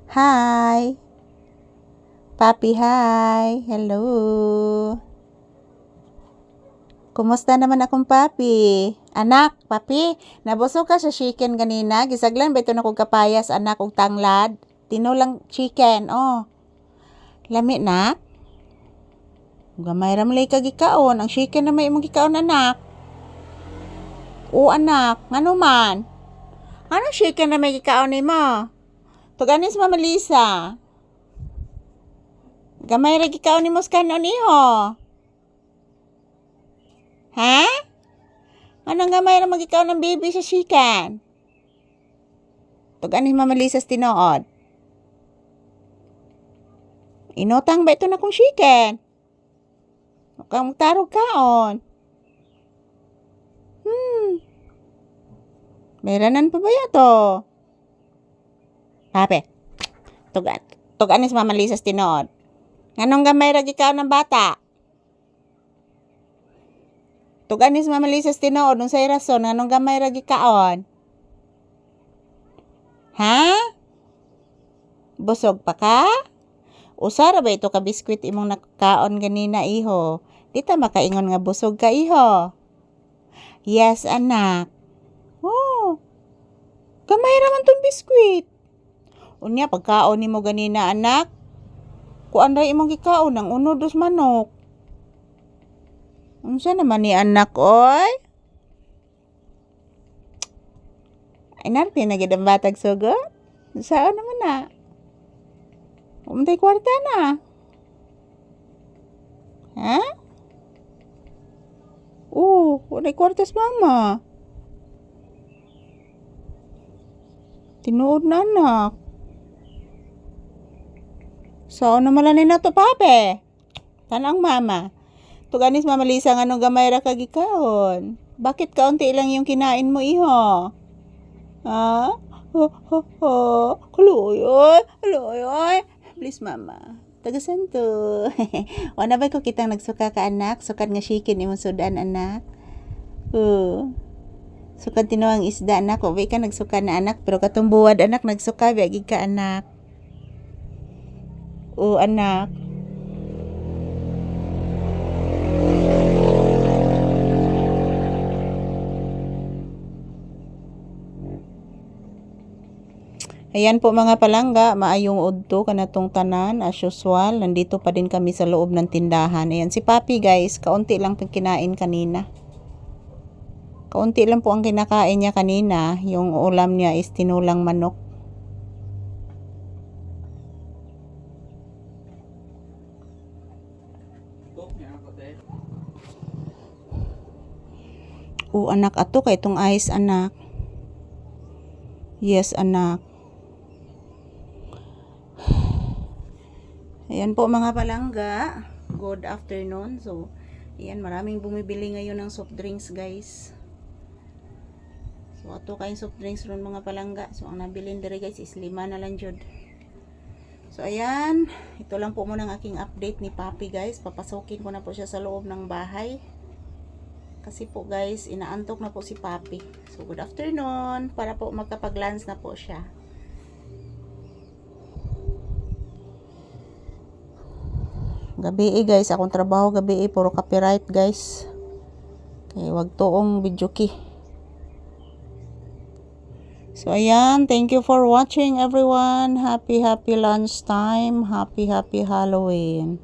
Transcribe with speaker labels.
Speaker 1: Hi! Papi, hi! Hello! Kumusta naman akong papi? Anak, papi, nabusog ka sa chicken ganina? Gisaglan ba ito na kong kapayas, anak, og tanglad? Tinulang chicken, oh. Lami, nak? Gamay ramlay ka gikaon. Ang chicken na may imong gikaon, anak. O, anak, ngano man? Ano chicken na may gikaon ni mo? Tuganis Mama Lisa. Gamay ra gikaon ni mo sa kanon iho. Ha? Anong gamay na mag-ikaw ng baby sa chicken? Tugan ni Mama Lisa sa tinuod. Inutang ba ito na kong chicken? Mukhang magtarog kaon. Meranan pa ba yato? Pape, tugan ni Mama Lisa sa tinuod. Anong gamay ra ikaw ng bata? Tugan ni Mama Lisa sa tinuod, nung say rason, anong gamay ra gikaon? Ha? Busog pa ka? Usara ba ito ka biskwit imong nakakaon ganina, iho? Di ta makaingon nga busog ka, iho. Yes, anak. Oh, gamay raman tong biskwit. Unya, pagkaon ni mo ganina, anak. Kuan ra imong gikaon ng uno dos manok. Unsa naman ni anak, oy? Ay, narte na gid ang batag sugot. Saan naman na? Umtay kwarta na. Ha? Wala kwartas mama. Tinuod na anak. Saan naman lang na to, pape? Tanang mama. Tuganis Mama Lisa nga nung gamay ra kagikahon. Bakit kaunti lang yung kinain mo, iho? Ha? Kaluoy. Please, mama. Tagasan to. Wala ba ko kitang nagsuka ka, anak? Sukat nga chicken imong sudan, anak. Sukat tinuang isda, anak. O ka nagsuka na, anak. Pero katumbuwad, anak, nagsuka. Biagig ka, anak. Anak. Ayan po mga palangga, maayong udto kanatong tanan as usual. Nandito pa din kami sa loob ng tindahan. Ayan si Papi guys, kaunti lang itong kinain kanina. Kaunti lang po ang kinakain niya kanina. Yung ulam niya is tinulang manok. Anak, ato kay itong ice, anak. Yes, anak. Ayan po mga palangga. Good afternoon. So, ayan, maraming bumibili ngayon ng soft drinks, guys. So, ato kayong soft drinks ron mga palangga. So, ang nabilin dere guys is 5 na lang jud. So, ayan. Ito lang po muna ang aking update ni Papi, guys. Papasukin ko na po siya sa loob ng bahay. Kasi po, guys, inaantok na po si Papi. So, good afternoon. Para po magkapag-lunch na po siya. Gabi guys, akong trabaho gabi puro copyright guys. Kaya wag toong video ki. So ayan, thank you for watching everyone. Happy lunchtime. Happy Halloween.